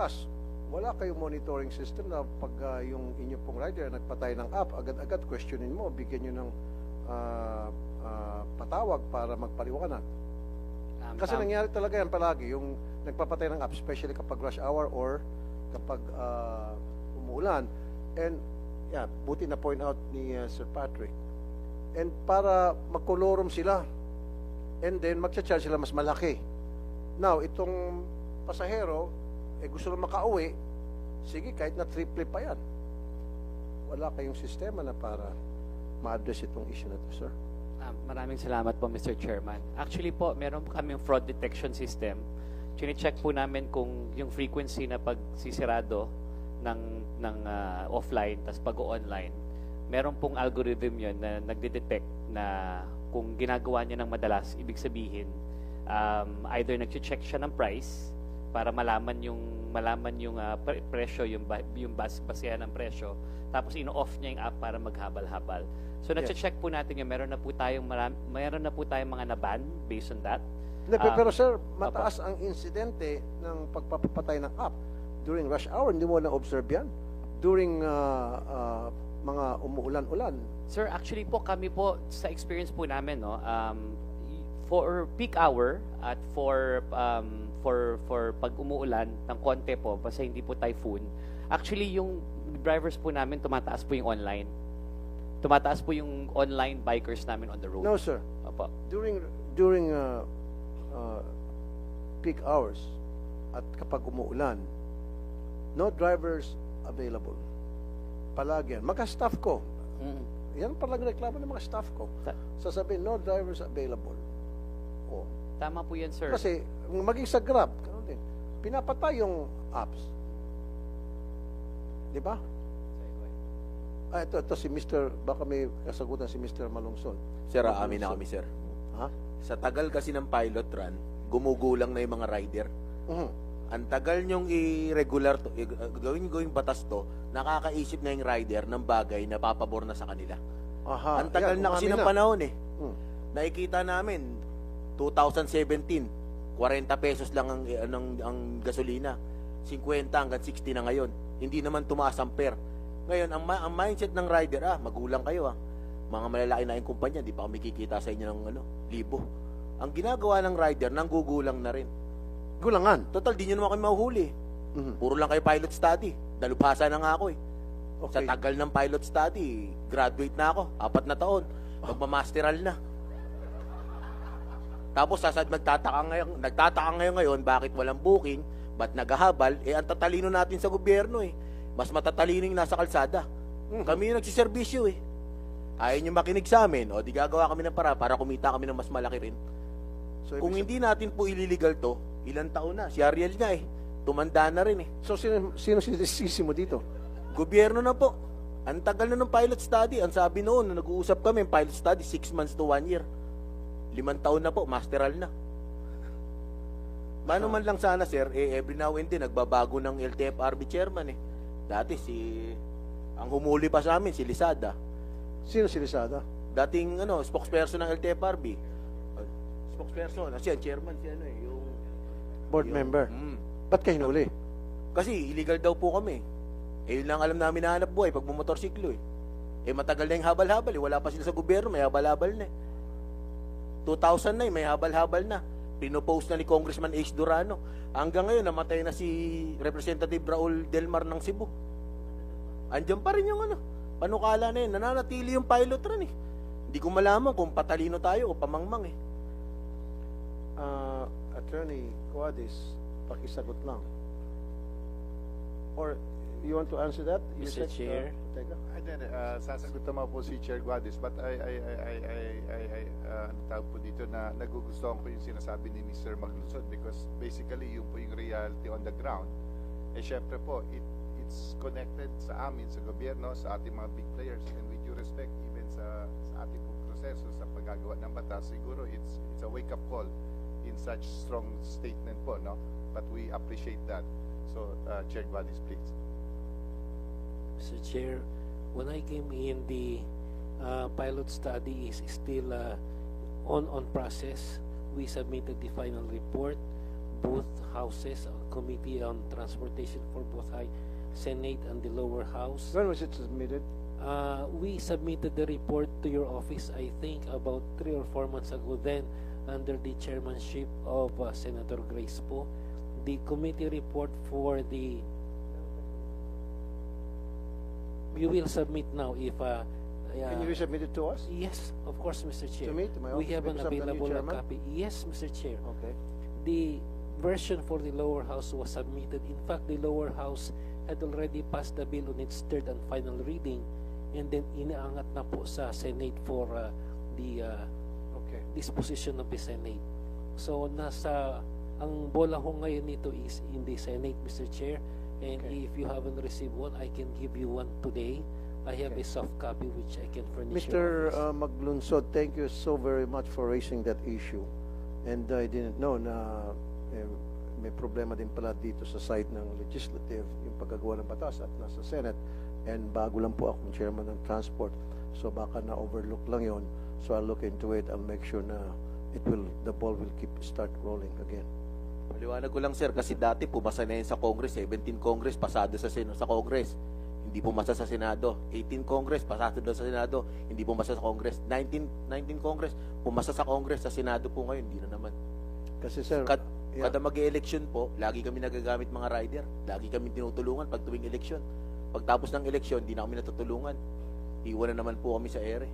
malakas. Wala kayong monitoring system na pag yung inyo pong rider nagpatay ng app, agad-agad questionin mo, bigyan nyo ng patawag para magpaliwanag. Kasi nangyari talaga yan palagi, yung nagpapatay ng app, especially kapag rush hour or kapag umuulan. And yeah, buti na point out ni Sir Patrick. And para magkolorum sila, and then magcha-charge sila mas malaki. Now, itong pasahero, gusto na makauwi, sige, kahit na triple pa yan. Wala kayong sistema na para ma-address itong issue na to, sir. Maraming salamat po, Mr. Chairman. Actually po, meron kaming fraud detection system. Chine-check po namin kung yung frequency na pagsisirado ng offline, tas pag-online, meron pong algorithm yun na nagde-detect na kung ginagawa niya ng madalas, ibig sabihin, either nag-check siya ng price para malaman yung presyo, yung basehan ng presyo, tapos ino-off niya yung app para maghabal-habal. So nag-check po natin yung meron na po tayong mga naban based on that. Pero sir, mataas ang insidente ng pagpapatay ng app during rush hour. Hindi mo na-observe yan? During mga umuulan-ulan. Sir, actually po kami po sa experience po namin, no, for peak hour at for pag umuulan ng konti po, basta hindi po typhoon, actually yung drivers po namin tumataas po yung online. Tumataas po yung online bikers namin on the road. No, sir. Opo. During peak hours at kapag umuulan, no drivers available. Palagi yan. Mga-staff ko. Yan palang reklamo ng mga staff ko. Sasabihin, no drivers available. Oh. Tama po yan, sir. Kasi, maging sa Grab, pinapatay yung apps. Di ba? Ito si Mr. Baka may kasagutan si Mr. Malungsod. Sir, amin na kami, sir. Ha? Sa tagal kasi ng pilot run, gumugulang na yung mga rider. Ang tagal nyong i-regular to, gawing batas to, nakakaisip na yung rider ng bagay na papabor na sa kanila. Aha. Ang tagal Yan, na kasi umamin ng na. panahon eh. Nakikita namin, 2017, 40 pesos lang ang gasolina. 50 hanggang 60 na ngayon. Hindi naman tumaas ang per. Ngayon, ang mindset ng rider, magulang kayo mga malalaki na yung kumpanya, di pa kami kikita sa inyo ng libo. Ang ginagawa ng rider, nanggugulang na rin. Gulangan. Total, di nyo naman kami mahuhuli. Puro lang kayo pilot study. Dalubhasa na nga ako eh. Okay. Sa tagal ng pilot study, graduate na ako. 4 na taon. Magmamasteral na. Tapos nagtataka ngayon bakit walang booking, ba't naghahabal, ang tatalino natin sa gobyerno eh. Mas matatalino yung nasa kalsada. Kami yung nagsiservisyo eh. Ayaw nyo makinig sa amin, di gagawa kami ng para kumita kami ng mas malaki rin. So, kung hindi natin po ililigal to, ilang taon na? Si Ariel nga eh. Tumanda na rin eh. So, sino sinisisi mo dito? Gobyerno na po. Ang tagal na ng pilot study. Ang sabi noon, nung nag-uusap kami, pilot study, 6 months to 1 year. 5 taon na po, masteral na. Mano man lang sana, sir, every now and then, nagbabago ng LTFRB chairman eh. Dati ang humuli pa sa amin, si Lisada. Sino si Lisada? Dating, spokesperson ng LTFRB. Spokesperson, siya, chairman, yung Board member. Ba't kayo hinuli? Kasi illegal daw po kami. Yun lang alam namin na hanap buhay pag bumotorsiklo eh. Matagal na yung habal-habal eh. Wala pa sila sa gobyerno, may habal-habal na eh. 2000 na eh, may habal-habal na. Pinopost na ni Congressman H. Durano. Hanggang ngayon, namatay na si Representative Raul Delmar ng Cebu. Andiyan pa rin yung panukala na yun. Nananatili yung pilot run eh. Hindi ko malaman kung patalino tayo o pamangmang eh. Attorney Cuadis, pakisagot lang. Or you want to answer that? Mr. Chair. Teka. Sasagot naman po si Chair Guadis, but ano tawag po dito na nagugustuhan ko yung sinasabi ni Mr. Maglusod because basically yung po yung reality on the ground. Syempre po, it's connected sa amin, sa gobyerno, sa ating mga big players, and with due respect even sa ating po proseso sa paggagawa ng batas, siguro it's a wake-up call in such strong statement po, no? But we appreciate that. So, Chair Guadis, please. Mr. Chair, when I came in, the pilot study is still on process. We submitted the final report. Both houses, Committee on Transportation for both Senate and the lower house. When was it submitted? We submitted the report to your office, I think, about 3 or 4 months ago then, under the chairmanship of Senator Grace Poe. The committee report for the... You will submit now if... Can you resubmit it to us? Yes, of course, Mr. Chair. To me, to my We office, have an because I'm the new available chairman? copy. Yes, Mr. Chair. Okay. The version for the lower house was submitted. In fact, the lower house had already passed the bill on its third and final reading, and then inaangat na po sa Senate for the Okay. disposition of the Senate. So ang bola ho ngayon nito is in the Senate, Mr. Chair, and Okay. if you haven't received one, I can give you one today. I have Okay. a soft copy which I can furnish Mr. your office. Maglunsod, thank you so very much for raising that issue. And I didn't know na may problema din pala dito sa side ng legislative, yung pagkagawa ng batas at nasa Senate. And bago lang po akong chairman ng transport. So baka na-overlook lang yon. So I'll look into it. I'll make sure na the ball will start rolling again. Paliwanag ko lang, sir, kasi dati pumasa na yun sa Congress, 17 Congress, pasado sa Congress. Hindi pumasa sa Senado. 18 Congress, pasado daw sa Senado. Hindi pumasa sa Congress. 19 Congress, pumasa sa Congress. Sa Senado po ngayon, hindi na naman. Kasi sir, Kada mag-election po, lagi kami nagagamit mga rider. Lagi kami tinutulungan pag tuwing election. Pagtapos ng election, hindi na kami natutulungan. Iwan na naman po kami sa ere.